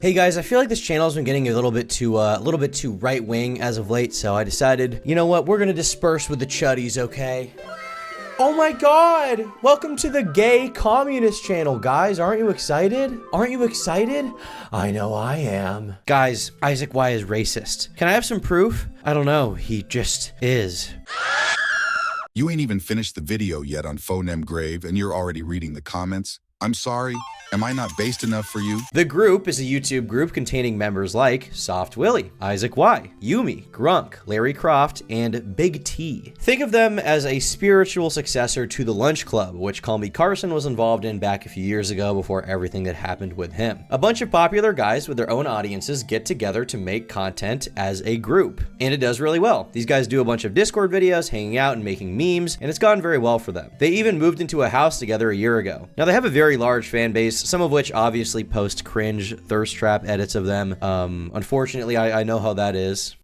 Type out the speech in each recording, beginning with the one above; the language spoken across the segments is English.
Hey guys, I feel like this channel has been getting a little bit too right wing as of late, so I decided, you know what, we're gonna disperse with the chuddies, okay? Oh my god! Welcome to the gay communist channel, guys. Aren't you excited? Aren't you excited? I know I am. Guys, Isaac Y is racist. Can I have some proof? I don't know, he just is. You ain't even finished the video yet on Phonem Grave and you're already reading the comments? I'm sorry, am I not based enough for you? The group is a YouTube group containing members like Soft Willie, Isaac Y, Yumi, Grunk, Larry Croft, and Big T. Think of them as a spiritual successor to the Lunch Club, which Call Me Carson was involved in back a few years ago before everything that happened with him. A bunch of popular guys with their own audiences get together to make content as a group, and it does really well. These guys do a bunch of Discord videos, hanging out and making memes, and it's gone very well for them. They even moved into a house together a year ago. Now they have a very large fan base, some of which obviously post cringe thirst trap edits of them. Unfortunately, I know how that is.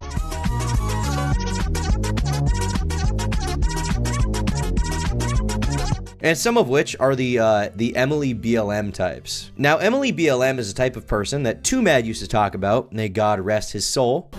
And some of which are the Emily BLM types. Now, Emily BLM is a type of person that Too Mad used to talk about, may God rest his soul.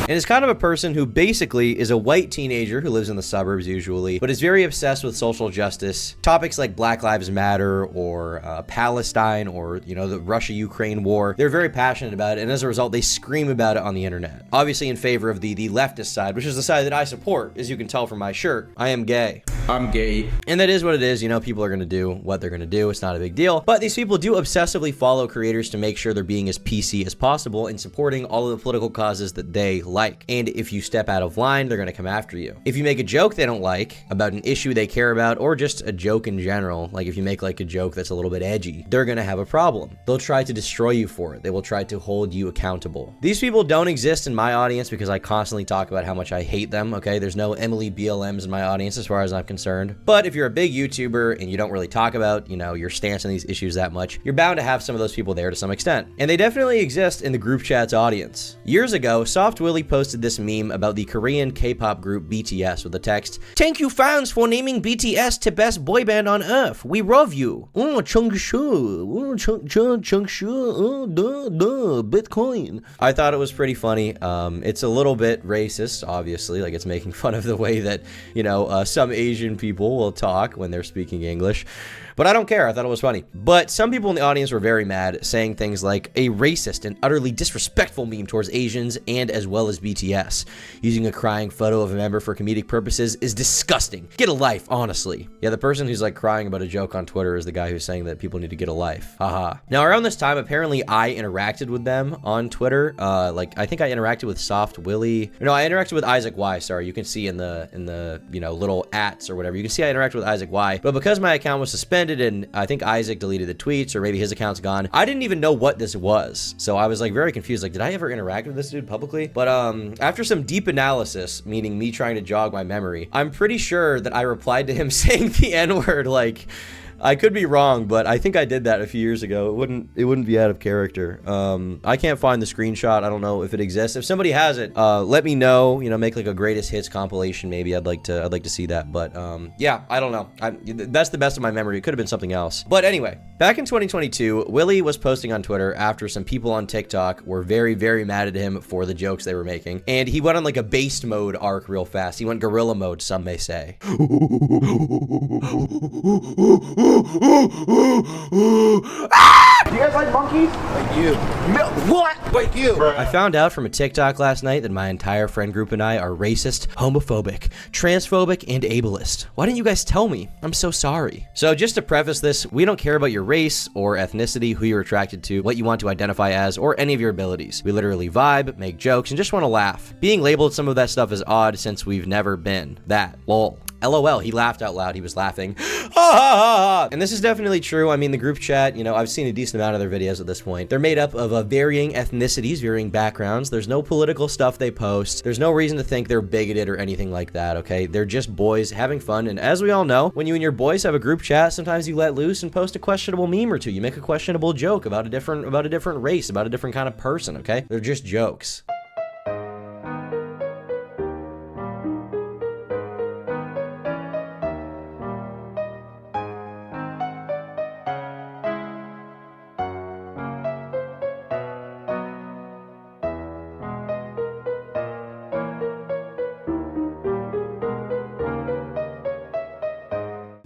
And is kind of a person who basically is a white teenager who lives in the suburbs usually, but is very obsessed with social justice. Topics like Black Lives Matter or Palestine or, you know, the Russia-Ukraine war. They're very passionate about it, and as a result, they scream about it on the internet. Obviously in favor of the leftist side, which is the side that I support, as you can tell from my shirt. I am gay. I'm gay. And that is what it is. You know, people are going to do what they're going to do. It's not a big deal. But these people do obsessively follow creators to make sure they're being as PC as possible and supporting all of the political causes that they like. And if you step out of line, they're going to come after you. If you make a joke they don't like about an issue they care about, or just a joke in general, like if you make like a joke that's a little bit edgy, they're going to have a problem. They'll try to destroy you for it. They will try to hold you accountable. These people don't exist in my audience because I constantly talk about how much I hate them, okay? There's no Emily BLMs in my audience as far as I'm concerned. But if you're a big YouTuber and you don't really talk about, you know, your stance on these issues that much, you're bound to have some of those people there to some extent. And they definitely exist in the group chat's audience. Years ago, Soft Willie posted this meme about the Korean K-pop group BTS with the text, "Thank you fans for naming BTS the best boy band on earth. We love you. Oh, Changshu. Oh, Changshu. Oh, Bitcoin." I thought it was pretty funny. It's a little bit racist, obviously. Like, it's making fun of the way that, you know, some Asian people will talk when they're speaking English. But I don't care. I thought it was funny. But some people in the audience were very mad, saying things like a racist and utterly disrespectful meme towards Asians and as well as BTS. Using a crying photo of a member for comedic purposes is disgusting. Get a life, honestly. Yeah, the person who's like crying about a joke on Twitter is the guy who's saying that people need to get a life. Haha. Now, around this time, apparently I interacted with them on Twitter. Like, I think I interacted with Soft Willie. No, I interacted with Isaac Y, sorry. You can see in the you know, little ats or whatever. You can see I interacted with Isaac Y. But because my account was suspended, and I think Isaac deleted the tweets, or maybe his account's gone, I didn't even know what this was. So I was like very confused. Like, did I ever interact with this dude publicly? But after some deep analysis, meaning me trying to jog my memory, I'm pretty sure that I replied to him saying the N-word. Like, I could be wrong, but I think I did that a few years ago. It wouldn't be out of character. I can't find the screenshot. I don't know if it exists. If somebody has it, let me know. You know, make like a greatest hits compilation. Maybe I'd like to see that. But yeah, I don't know. That's the best of my memory. It could have been something else. But anyway, back in 2022, Willie was posting on Twitter after some people on TikTok were very, very mad at him for the jokes they were making, and he went on like a based mode arc real fast. He went gorilla mode, some may say. Do you guys like monkeys? Like you. What? Like you. I found out from a TikTok last night that my entire friend group and I are racist, homophobic, transphobic, and ableist. Why didn't you guys tell me? I'm so sorry. So just to preface this, we don't care about your race or ethnicity, who you're attracted to, what you want to identify as, or any of your abilities. We literally vibe, make jokes, and just want to laugh. Being labeled some of that stuff is odd since we've never been that. Lol. LOL, he laughed out loud. He was laughing. And this is definitely true. I mean, the group chat, you know, I've seen a decent amount of their videos at this point. They're made up of varying ethnicities, varying backgrounds. There's no political stuff they post. There's no reason to think they're bigoted or anything like that, okay? They're just boys having fun. And as we all know, when you and your boys have a group chat, sometimes you let loose and post a questionable meme or two. You make a questionable joke about a different race, about a different kind of person, okay? They're just jokes.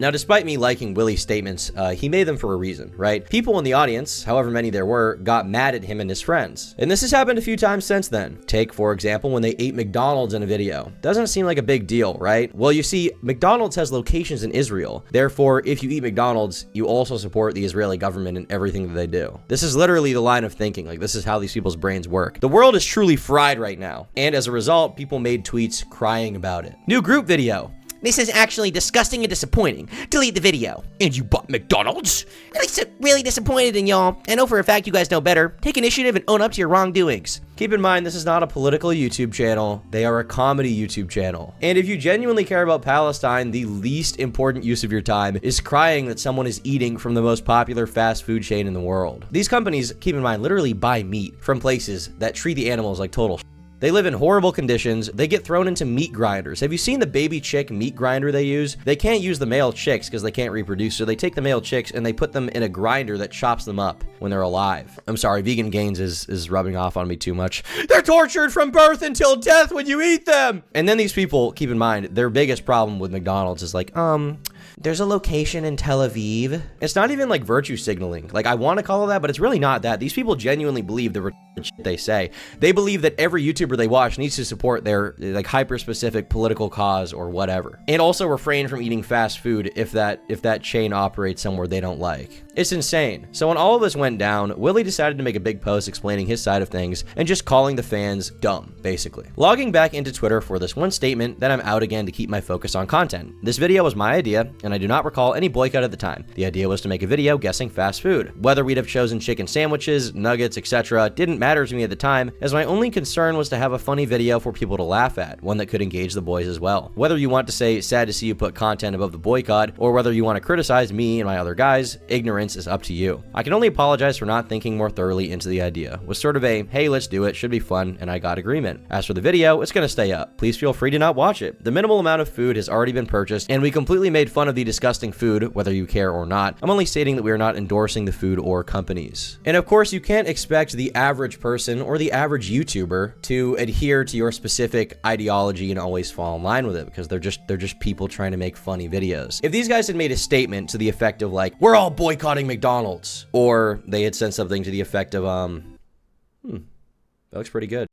Now, despite me liking Willie's statements, he made them for a reason, right? People in the audience, however many there were, got mad at him and his friends. And this has happened a few times since then. Take, for example, when they ate McDonald's in a video. Doesn't seem like a big deal, right? Well, you see, McDonald's has locations in Israel. Therefore, if you eat McDonald's, you also support the Israeli government in everything that they do. This is literally the line of thinking. Like, this is how these people's brains work. The world is truly fried right now. And as a result, people made tweets crying about it. New group video. This is actually disgusting and disappointing. Delete the video. And you bought McDonald's? At least I'm really disappointed in y'all. I know for a fact you guys know better. Take initiative and own up to your wrongdoings. Keep in mind, this is not a political YouTube channel. They are a comedy YouTube channel. And if you genuinely care about Palestine, the least important use of your time is crying that someone is eating from the most popular fast food chain in the world. These companies, keep in mind, literally buy meat from places that treat the animals like total shit. They live in horrible conditions. They get thrown into meat grinders. Have you seen the baby chick meat grinder they use? They can't use the male chicks because they can't reproduce, so they take the male chicks and they put them in a grinder that chops them up when they're alive. I'm sorry, vegan gains is rubbing off on me too much. They're tortured from birth until death when you eat them! And then these people, keep in mind, their biggest problem with McDonald's is like, there's a location in Tel Aviv. It's not even like virtue signaling. Like, I want to call it that, but it's really not that. These people genuinely believe the shit they say. They believe that every YouTuber they watch needs to support their like hyper-specific political cause or whatever. And also refrain from eating fast food if that chain operates somewhere they don't like. It's insane. So when all of this went down, Willie decided to make a big post explaining his side of things and just calling the fans dumb, basically. Logging back into Twitter for this one statement that I'm out again to keep my focus on content. This video was my idea, and I do not recall any boycott at the time. The idea was to make a video guessing fast food. Whether we'd have chosen chicken sandwiches, nuggets, etc. didn't matter to me at the time, as my only concern was to have a funny video for people to laugh at, one that could engage the boys as well. Whether you want to say sad to see you put content above the boycott, or whether you want to criticize me and my other guys, ignorance is up to you. I can only apologize for not thinking more thoroughly into the idea. It was sort of a, hey, let's do it, should be fun, and I got agreement. As for the video, it's gonna stay up. Please feel free to not watch it. The minimal amount of food has already been purchased, and we completely made fun of the disgusting food, whether you care or not. I'm only stating that we are not endorsing the food or companies. And of course, you can't expect the average person or the average YouTuber to adhere to your specific ideology and always fall in line with it, because they're just people trying to make funny videos. If these guys had made a statement to the effect of like, we're all boycotting McDonald's, or they had said something to the effect of, that looks pretty good.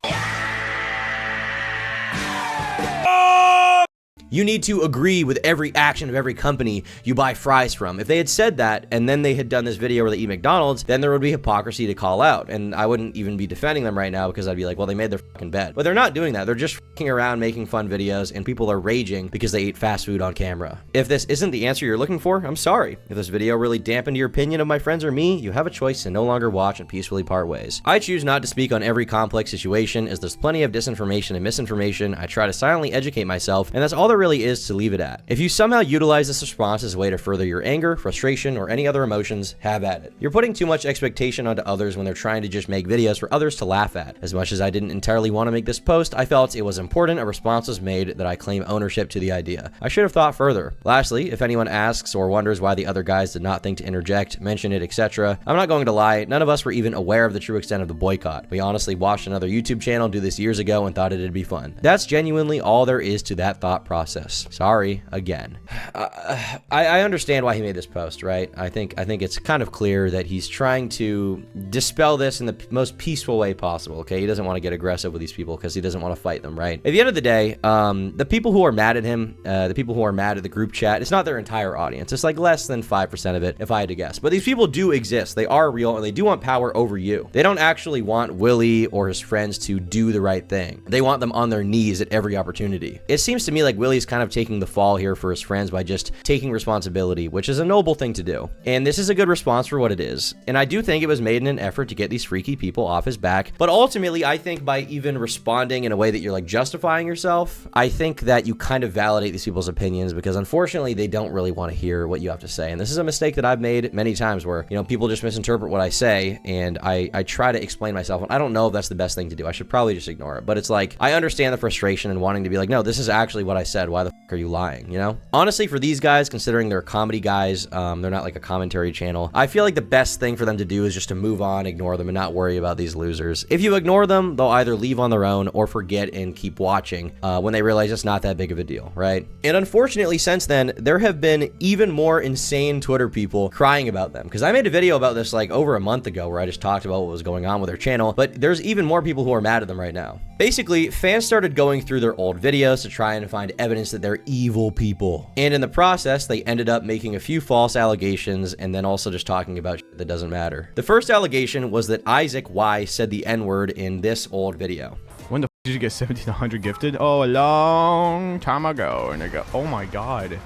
You need to agree with every action of every company you buy fries from. If they had said that, and then they had done this video where they eat McDonald's, then there would be hypocrisy to call out. And I wouldn't even be defending them right now because I'd be like, well, they made their fucking bed. But they're not doing that. They're just fucking around making fun videos, and people are raging because they ate fast food on camera. If this isn't the answer you're looking for, I'm sorry. If this video really dampened your opinion of my friends or me, you have a choice to no longer watch and peacefully part ways. I choose not to speak on every complex situation, as there's plenty of disinformation and misinformation. I try to silently educate myself, and that's all there really is to leave it at. If you somehow utilize this response as a way to further your anger, frustration, or any other emotions, have at it. You're putting too much expectation onto others when they're trying to just make videos for others to laugh at. As much as I didn't entirely want to make this post, I felt it was important a response was made that I claim ownership to the idea. I should have thought further. Lastly, if anyone asks or wonders why the other guys did not think to interject, mention it, etc., I'm not going to lie, none of us were even aware of the true extent of the boycott. We honestly watched another YouTube channel do this years ago and thought it'd be fun. That's genuinely all there is to that thought process. Sorry, again. I understand why he made this post, right? I think it's kind of clear that he's trying to dispel this in the most peaceful way possible, okay? He doesn't want to get aggressive with these people because he doesn't want to fight them, right? At the end of the day, the people who are mad at him, the people who are mad at the group chat, it's not their entire audience. It's like less than 5% of it, if I had to guess. But these people do exist. They are real, and they do want power over you. They don't actually want Willie or his friends to do the right thing. They want them on their knees at every opportunity. It seems to me like Willie's kind of taking the fall here for his friends by just taking responsibility, which is a noble thing to do. And this is a good response for what it is. And I do think it was made in an effort to get these freaky people off his back. But ultimately, I think by even responding in a way that you're like justifying yourself, I think that you kind of validate these people's opinions, because unfortunately, they don't really want to hear what you have to say. And this is a mistake that I've made many times where, you know, people just misinterpret what I say, and I try to explain myself. And I don't know if that's the best thing to do. I should probably just ignore it. But it's like, I understand the frustration and wanting to be like, no, this is actually what I said said, why the fuck are you lying, you know? Honestly, for these guys, considering they're comedy guys, they're not like a commentary channel, I feel like the best thing for them to do is just to move on, ignore them, and not worry about these losers. If you ignore them, they'll either leave on their own or forget and keep watching when they realize it's not that big of a deal, right? And unfortunately, since then, there have been even more insane Twitter people crying about them, because I made a video about this like over a month ago where I just talked about what was going on with their channel, but there's even more people who are mad at them right now. Basically, fans started going through their old videos to try and find evidence that they're evil people. And in the process, they ended up making a few false allegations and then also just talking about shit that doesn't matter. The first allegation was that Isaac Y said the N-word in this old video. When the f did you get 1700 gifted? Oh, a long time ago. And I go, oh my god.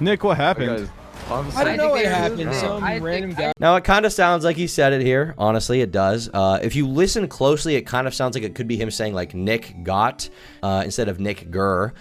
Nick, what happened? I don't know what happened. Some random guy. Now, it kind of sounds like he said it here. Honestly, it does. If you listen closely, it kind of sounds like it could be him saying like Nick got instead of Nick Gurr,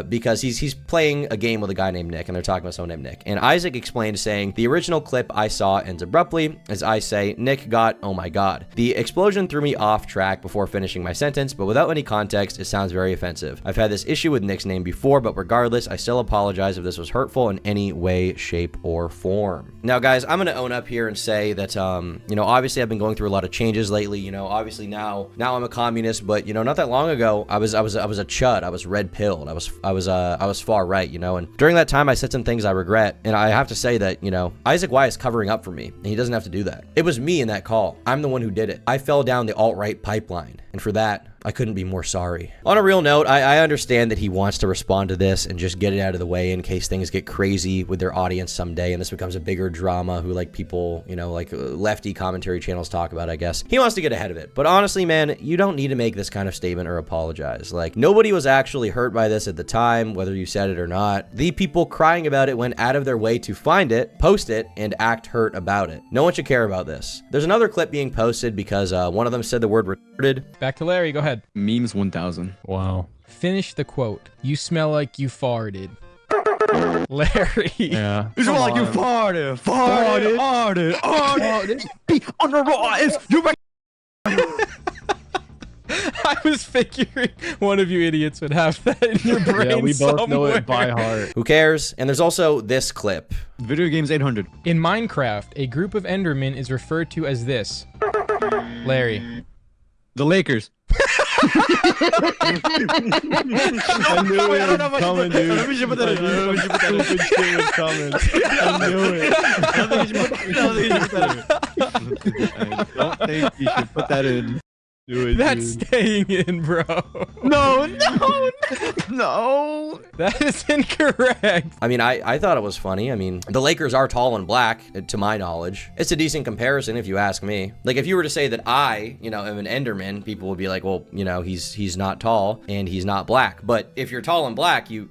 because he's playing a game with a guy named Nick, and they're talking about someone named Nick. And Isaac explained, saying, the original clip I saw ends abruptly as I say, Nick got, oh my god. The explosion threw me off track before finishing my sentence, but without any context, it sounds very offensive. I've had this issue with Nick's name before, but regardless, I still apologize if this was hurtful in any way, shape, or form. Now, guys, I'm gonna own up here and say that, you know, obviously I've been going through a lot of changes lately. You know, obviously now I'm a communist, but you know, not that long ago, I was a chud. I was red pilled. I was far right. You know, and during that time, I said some things I regret, and I have to say that, you know, Isaac Y is covering up for me, and he doesn't have to do that. It was me in that call. I'm the one who did it. I fell down the alt-right pipeline, and for that, I couldn't be more sorry. On a real note, I understand that he wants to respond to this and just get it out of the way in case things get crazy with their audience someday and this becomes a bigger drama who like people, you know, like lefty commentary channels talk about, I guess. He wants to get ahead of it. But honestly, man, you don't need to make this kind of statement or apologize. Like, nobody was actually hurt by this at the time, whether you said it or not. The people crying about it went out of their way to find it, post it, and act hurt about it. No one should care about this. There's another clip being posted because one of them said the word retarded. Back to Larry, go ahead. Memes 1000. Wow. Finish the quote. You smell like you farted. Larry. Yeah. You smell like you farted. Be on the rise. You I was figuring one of you idiots would have that in your brain. Yeah, we both somewhere. know it by heart. Who cares? And there's also this clip. Video games 800. In Minecraft, a group of Endermen is referred to as this. Larry. The Lakers. I knew it was coming, dude. We should put that in. Stupid shit was coming. I knew it. I don't think you should put that in. Do it, That's dude. staying in, bro. No. That is incorrect. I mean, I thought it was funny. I mean, the Lakers are tall and black, to my knowledge. It's a decent comparison if you ask me. Like, if you were to say that I, you know, am an Enderman, people would be like, well, you know, he's not tall and he's not black. But if you're tall and black, you...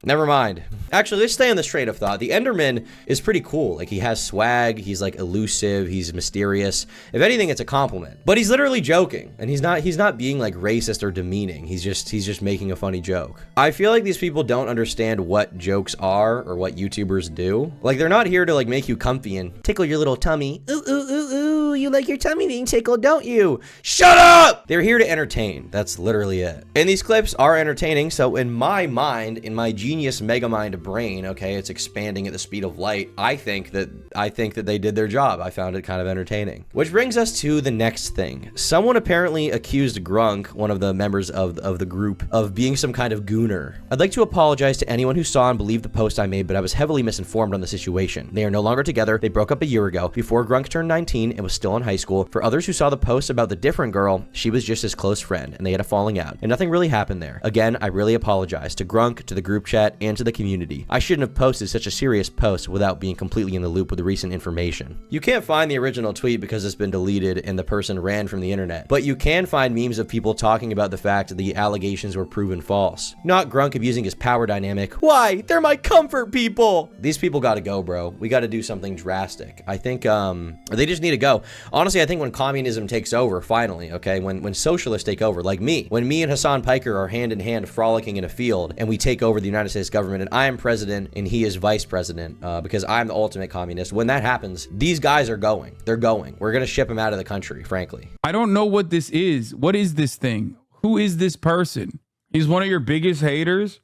Never mind. Actually, let's stay on this train of thought. The Enderman is pretty cool. Like, he has swag, he's like elusive, he's mysterious. If anything, it's a compliment. But he's literally joking, and he's not being like racist or demeaning. He's just making a funny joke. I feel like these people don't understand what jokes are or what YouTubers do. Like, they're not here to like make you comfy and tickle your little tummy. Ooh, ooh, ooh, ooh, you like your tummy being tickled, don't you? Shut up! They're here to entertain. That's literally it. And these clips are entertaining, so in my mind, in my genius megamind brain, okay, it's expanding at the speed of light, I think that they did their job. I found it kind of entertaining. Which brings us to the next thing. Someone apparently accused Grunk, one of the members of the group, of being some kind of gooner. I'd like to apologize to anyone who saw and believed the post I made, but I was heavily misinformed on the situation. They are no longer together. They broke up a year ago, before Grunk turned 19 and was still in high school. For others who saw the post about the different girl, she was just his close friend, and they had a falling out, and nothing really happened there. Again, I really apologize to Grunk, to the group chat, and to the community. I shouldn't have posted such a serious post without being completely in the loop with the recent information. You can't find the original tweet because it's been deleted and the person ran from the internet, but you can find memes of people talking about the fact that the allegations were proven false. Not Grunk abusing his power dynamic. Why? They're my comfort people! These people gotta go, bro. We gotta do something drastic. I think, they just need to go. Honestly, I think when communism takes over, finally, okay, when socialists take over, like me, when me and Hassan Piker are hand in hand frolicking in a field and we take over the United States government and I am president and he is vice president, because I'm the ultimate communist. When that happens, these guys are going. They're going. We're gonna ship them out of the country, frankly. I don't know what this is. What is this thing? Who is this person? He's one of your biggest haters?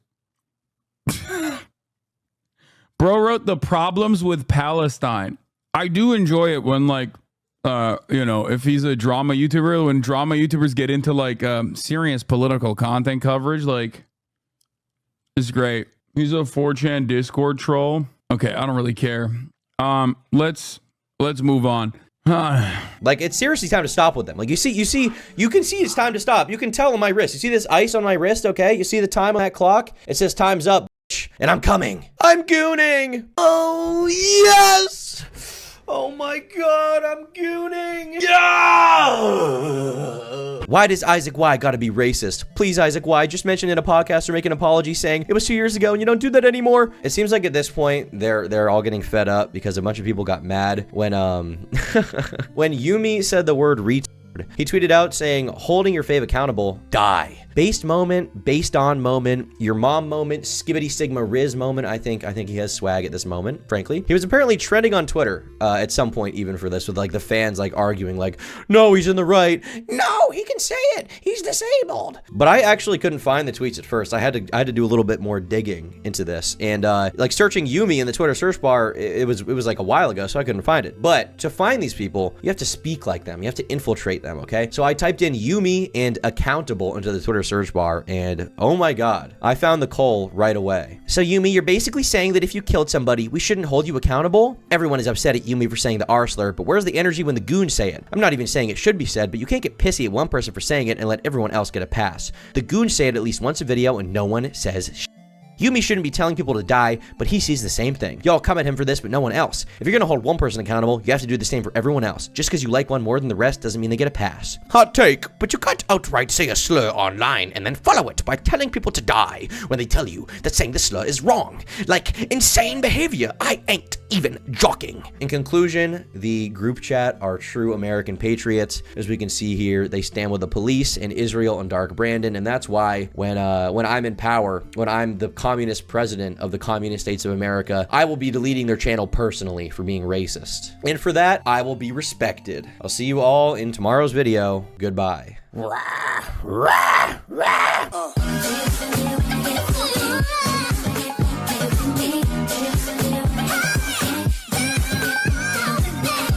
Bro wrote the problems with Palestine. I do enjoy it when, like, you know, if he's a drama YouTuber, when drama YouTubers get into, like, serious political content coverage, like, it's great. He's a 4chan Discord troll. Okay, I don't really care. Let's move on. Like, it's seriously time to stop with them. Like, you can see it's time to stop. You can tell on my wrist. You see this ice on my wrist, okay? You see the time on that clock? It says time's up, bitch, and I'm coming. I'm gooning. Oh, yes. Oh my God, I'm gooning. Yeah! Why does Isaac Y gotta be racist? Please, Isaac Y, just mention in a podcast or make an apology saying it was 2 years ago and you don't do that anymore. It seems like at this point, they're all getting fed up because a bunch of people got mad when, when Yumi said the word retard. He tweeted out saying, holding your fave accountable, die. Based moment, based on moment, your mom moment, skibbity sigma riz moment. I think he has swag at this moment, frankly. He was apparently trending on Twitter at some point even for this, with like the fans like arguing like, no, he's in the right. No, he can say it. He's disabled. But I actually couldn't find the tweets at first. I had to do a little bit more digging into this. And like searching Yumi in the Twitter search bar, it was like a while ago, so I couldn't find it. But to find these people, you have to speak like them. You have to infiltrate them, okay? So I typed in Yumi and accountable into the Twitter search bar, and oh my God, I found the coal right away. So Yumi, you're basically saying that if you killed somebody, we shouldn't hold you accountable? Everyone is upset at Yumi for saying the R slur, but where's the energy when the goons say it? I'm not even saying it should be said, but you can't get pissy at one person for saying it and let everyone else get a pass. The goons say it at least once a video and no one says shit. Yumi shouldn't be telling people to die, but he sees the same thing. Y'all come at him for this, but no one else. If you're gonna hold one person accountable, you have to do the same for everyone else. Just because you like one more than the rest doesn't mean they get a pass. Hot take, but you can't outright say a slur online and then follow it by telling people to die when they tell you that saying the slur is wrong. Like, insane behavior. I ain't even joking. In conclusion, the group chat are true American patriots. As we can see here, they stand with the police and Israel and Dark Brandon, and that's why when I'm in power, when I'm the communist president of the communist states of America, I will be deleting their channel personally for being racist. And for that, I will be respected. I'll see you all in tomorrow's video. Goodbye.